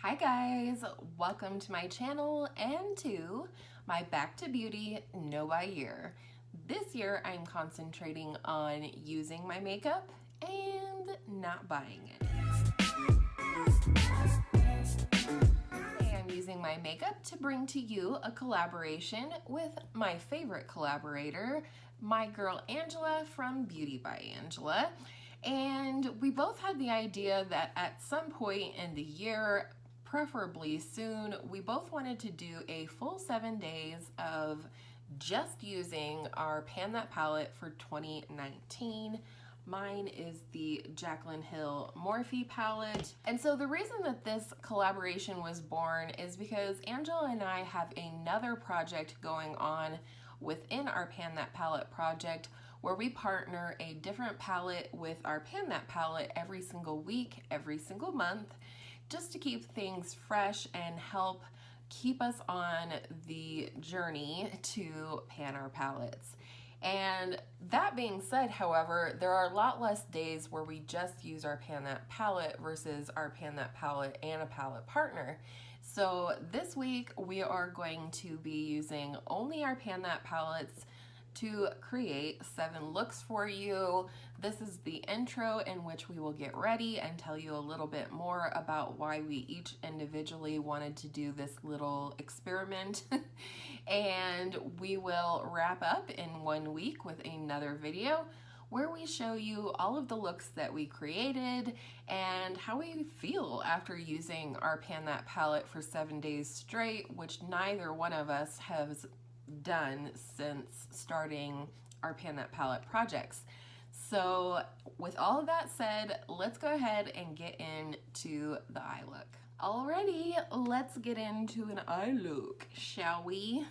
Hi guys, welcome to my channel and to my Back to Beauty No Buy year. This year I'm concentrating on using my makeup and not buying it. Today I'm using my makeup to bring to you a collaboration with my favorite collaborator, my girl Angela from Beauti By Angela. And we both had the idea that at some point in the year, preferably soon, we both wanted to do a full 7 days of just using our Pan That palette for 2019. Mine is the Jaclyn Hill Morphe palette. And so the reason that this collaboration was born is because Angela and I have another project going on within our Pan That palette project where we partner a different palette with our Pan That palette every single week, every single month, just to keep things fresh and help keep us on the journey to pan our palettes. And that being said, however, there are a lot less days where we just use our Pan That palette versus our Pan That palette and a palette partner. So this week we are going to be using only our Pan That palettes to create 7 looks for you. This is the intro in which we will get ready and tell you a little bit more about why we each individually wanted to do this little experiment. And we will wrap up in 1 week with another video where we show you all of the looks that we created and how we feel after using our Pan That palette for 7 days straight, which neither one of us has done since starting our Pan That palette projects. So with all of that said, let's go ahead and get into the eye look. Alrighty, let's get into an eye look, shall we?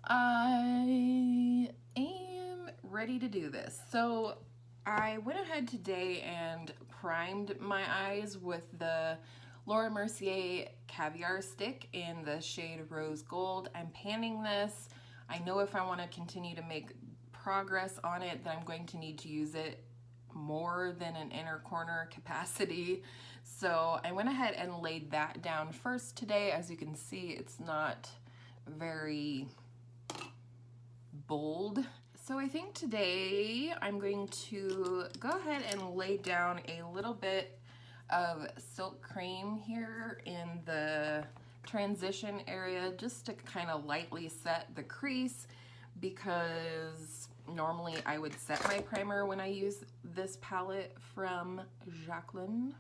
I am ready to do this. So I went ahead today and primed my eyes with the Laura Mercier Caviar Stick in the shade Rose Gold. I'm panning this. I know if I want to continue to make progress on it, that I'm going to need to use it more than an inner corner capacity. So I went ahead and laid that down first today. As you can see, it's not very bold. So I think today I'm going to go ahead and lay down a little bit of silk cream here in the transition area just to kind of lightly set the crease, because normally I would set my primer when I use this palette from Jaclyn.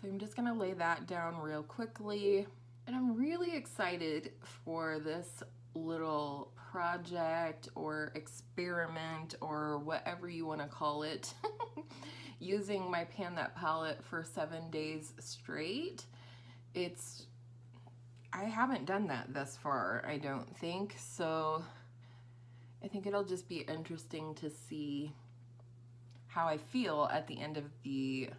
So I'm just gonna lay that down real quickly, and I'm really excited for this little project or experiment or whatever you want to call it. Using my Pan That palette for 7 days straight. I haven't done that thus far, I don't think, so I think it'll just be interesting to see how I feel at the end of the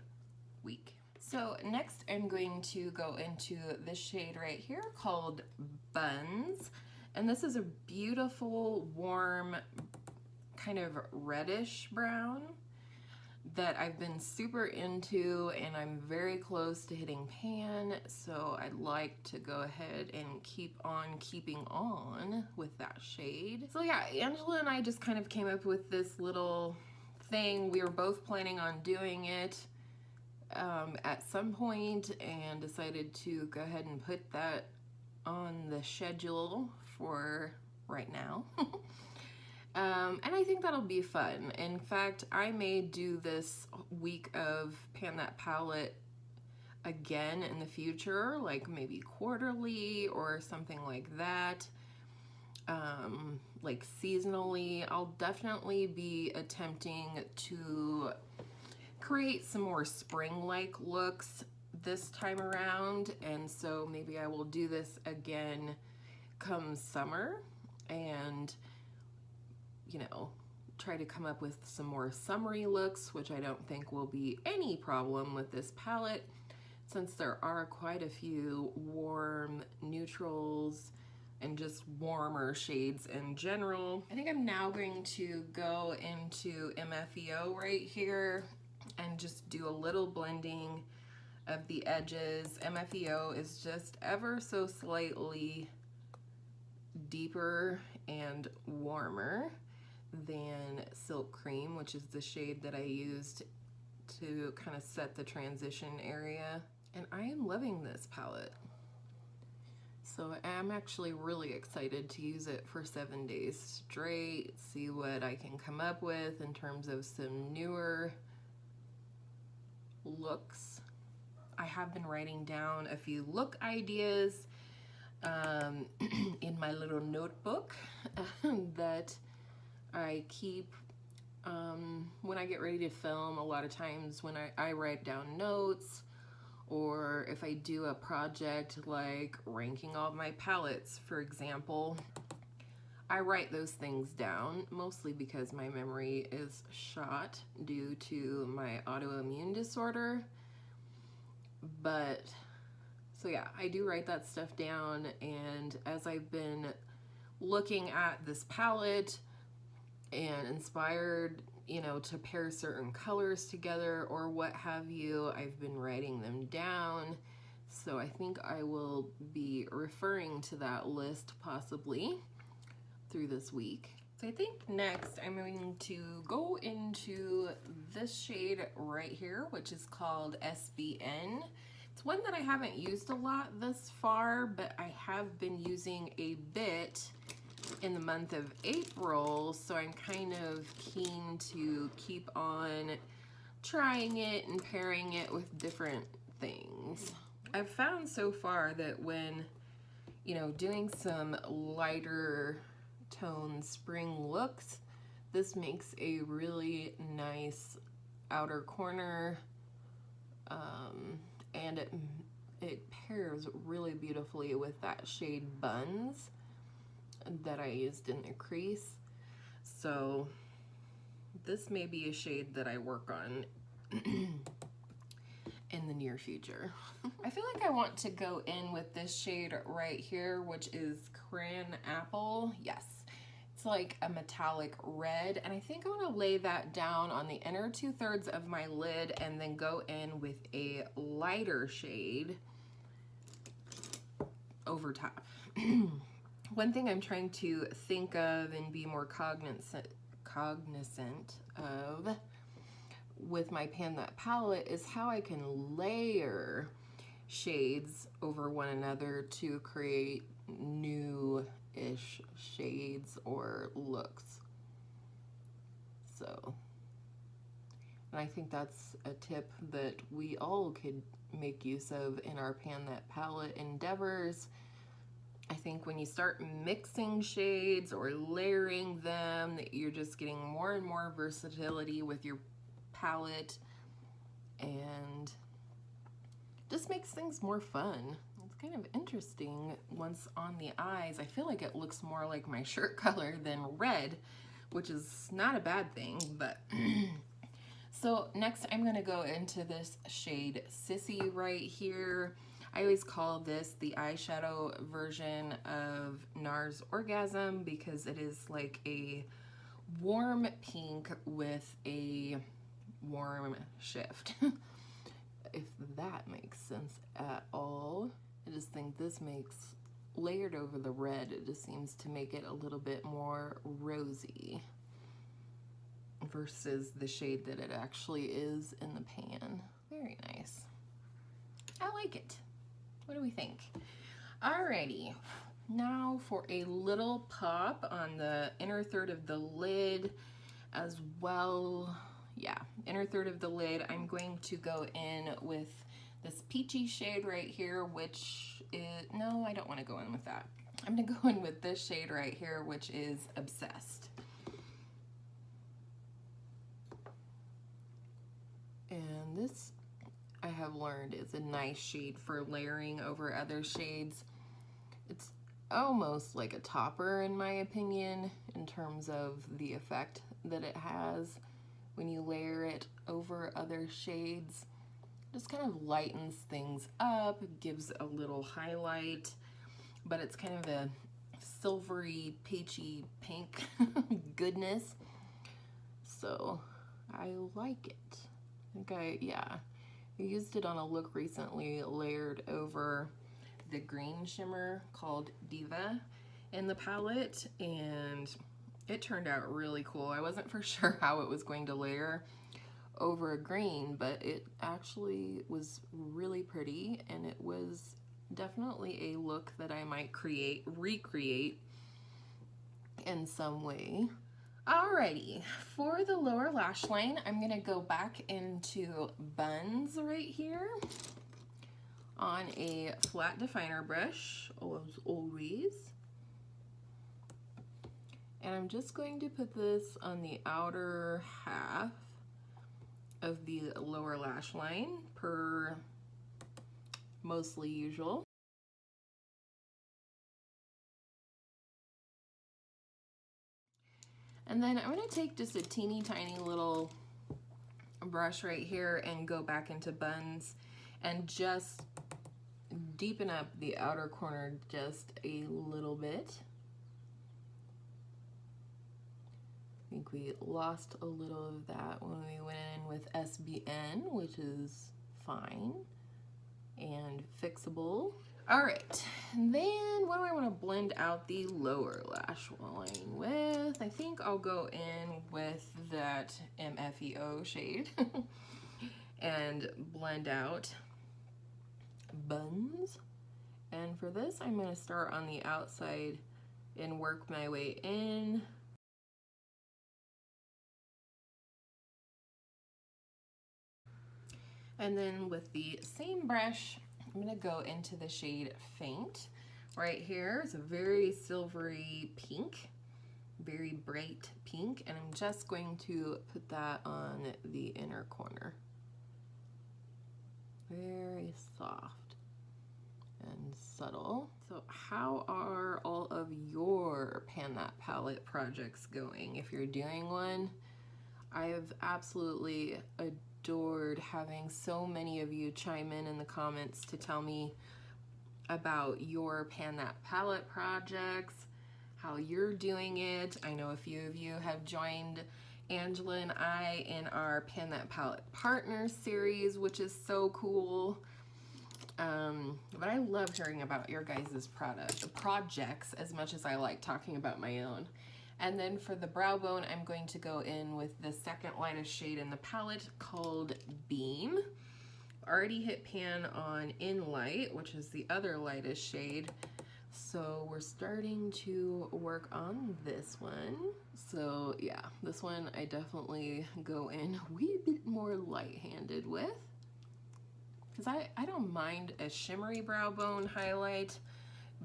week. So next I'm going to go into this shade right here called Buns, and this is a beautiful warm kind of reddish brown that I've been super into, and I'm very close to hitting pan, so I'd like to go ahead and keep on keeping on with that shade. So yeah, Angela and I just kind of came up with this little thing. We were both planning on doing it at some point and decided to go ahead and put that on the schedule for right now. And I think that'll be fun. In fact, I may do this week of Pan That palette again in the future, like maybe quarterly or something like that, like seasonally. I'll definitely be attempting to create some more spring-like looks this time around, and so maybe I will do this again come summer and, you know, try to come up with some more summery looks, which I don't think will be any problem with this palette, since there are quite a few warm neutrals and just warmer shades in general. I think I'm now going to go into MFEO right here and just do a little blending of the edges. MFEO is just ever so slightly deeper and warmer than Silk Cream, which is the shade that I used to kind of set the transition area. And I am loving this palette. So I'm actually really excited to use it for 7 days straight, see what I can come up with in terms of some newer looks. I have been writing down a few look ideas in my little notebook that I keep when I get ready to film. A lot of times when I write down notes, or if I do a project like ranking all my palettes, for example, I write those things down, mostly because my memory is shot due to my autoimmune disorder. But so yeah, I do write that stuff down, and as I've been looking at this palette and inspired, you know, to pair certain colors together or what have you, I've been writing them down. So I think I will be referring to that list possibly through this week. So I think next I'm going to go into this shade right here, which is called SBN. It's one that I haven't used a lot thus far, but I have been using a bit in the month of April, so I'm kind of keen to keep on trying it and pairing it with different things. I've found so far that when, you know, doing some lighter tone spring looks, this makes a really nice outer corner, and it pairs really beautifully with that shade Buns that I used in the crease. So this may be a shade that I work on in the near future. I feel like I want to go in with this shade right here, which is Cran Apple. Yes, it's like a metallic red, and I think I want to lay that down on the inner 2/3 of my lid and then go in with a lighter shade over top. One thing I'm trying to think of and be more cognizant of with my Pan That palette is how I can layer shades over one another to create new-ish shades or looks. So, and I think that's a tip that we all could make use of in our Pan That palette endeavors. I think when you start mixing shades or layering them, you're just getting more and more versatility with your palette, and just makes things more fun. It's kind of interesting once on the eyes. I feel like it looks more like my shirt color than red, which is not a bad thing, but so next I'm gonna go into this shade Sissy right here. I always call this the eyeshadow version of NARS Orgasm because it is like a warm pink with a warm shift. If that makes sense at all. I just think this makes, layered over the red, it just seems to make it a little bit more rosy versus the shade that it actually is in the pan. Very nice. I like it. What do we think? Alrighty, now for a little pop on the inner third of the lid as well. Yeah, inner third of the lid, I'm going to go in with this peachy shade right here, which is, no, I don't want to go in with that. I'm gonna go in with this shade right here, which is Obsessed. And this, I have learned, is a nice shade for layering over other shades. It's almost like a topper in my opinion in terms of the effect that it has when you layer it over other shades. Just kind of lightens things up, gives a little highlight, but it's kind of a silvery, peachy pink goodness. So I like it. I think yeah, I used it on a look recently, layered over the green shimmer called Diva in the palette, and it turned out really cool. I wasn't for sure how it was going to layer over a green, but it actually was really pretty, and it was definitely a look that I might recreate in some way. Alrighty, for the lower lash line, I'm gonna go back into Buns right here on a flat definer brush, as always. And I'm just going to put this on the outer half of the lower lash line per mostly usual. And then I'm gonna take just a teeny tiny little brush right here and go back into Buns and just deepen up the outer corner just a little bit. I think we lost a little of that when we went in with SBN, which is fine and fixable. All right, and then what do I want to blend out the lower lash line with? I think I'll go in with that MFEO shade and blend out Buns. And for this, I'm going to start on the outside and work my way in. And then with the same brush, I'm gonna go into the shade Faint. Right here is a very silvery pink, very bright pink, and I'm just going to put that on the inner corner. Very soft and subtle. So how are all of your Pan That Palette projects going? If you're doing one, I've absolutely adored having so many of you chime in the comments to tell me about your Pan That Palette projects, how you're doing it. I know a few of you have joined Angela and I in our Pan That Palette Partners series, which is so cool. But I love hearing about your guys' projects as much as I like talking about my own. And then for the brow bone, I'm going to go in with the second lightest shade in the palette called Beam. Already hit pan on In Light, which is the other lightest shade. So we're starting to work on this one. So yeah, this one I definitely go in a wee bit more light-handed with. Because I don't mind a shimmery brow bone highlight,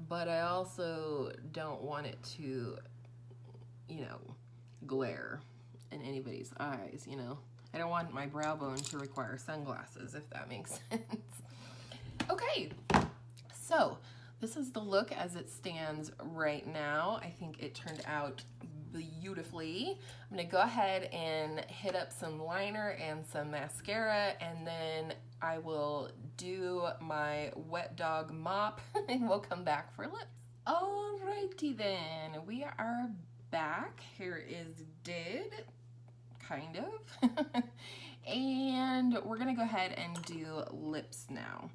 but I also don't want it to, you know, glare in anybody's eyes, you know. I don't want my brow bone to require sunglasses, if that makes sense. Okay, so this is the look as it stands right now. I think it turned out beautifully. I'm gonna go ahead and hit up some liner and some mascara, and then I will do my wet dog mop and we'll come back for lips. Alrighty then, we are back. Hair is did, kind of. And we're gonna go ahead and do lips now.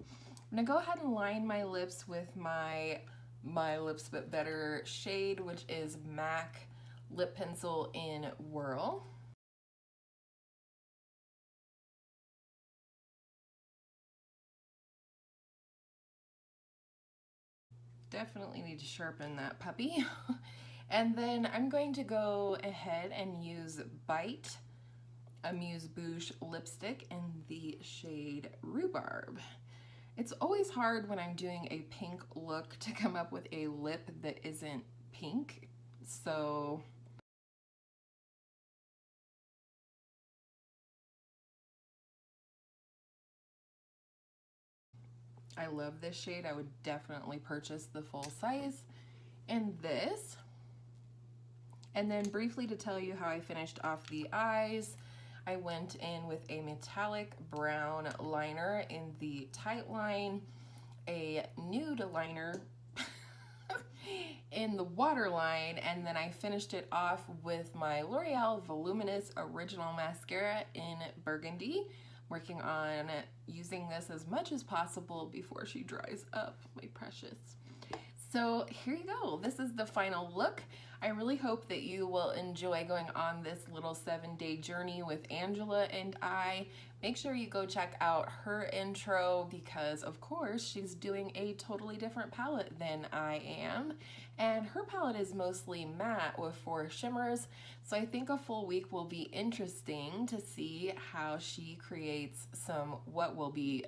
I'm gonna go ahead and line my lips with my Lips But Better shade, which is MAC Lip Pencil in Whirl. Definitely need to sharpen that puppy. And then I'm going to go ahead and use Bite Amuse Bouche lipstick in the shade Rhubarb. It's always hard when I'm doing a pink look to come up with a lip that isn't pink, so I love this shade. I would definitely purchase the full size in this. And then briefly to tell you how I finished off the eyes, I went in with a metallic brown liner in the tight line, a nude liner in the waterline, and then I finished it off with my L'Oreal Voluminous Original Mascara in Burgundy, working on using this as much as possible before she dries up, my precious. So here you go. This is the final look. I really hope that you will enjoy going on this little 7-day journey with Angela and I. Make sure you go check out her intro because of course she's doing a totally different palette than I am. And her palette is mostly matte with 4 shimmers. So I think a full week will be interesting to see how she creates some what will be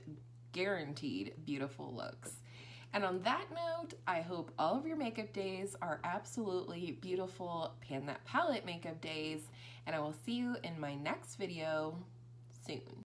guaranteed beautiful looks. And on that note, I hope all of your makeup days are absolutely beautiful Pan That Palette makeup days, and I will see you in my next video soon.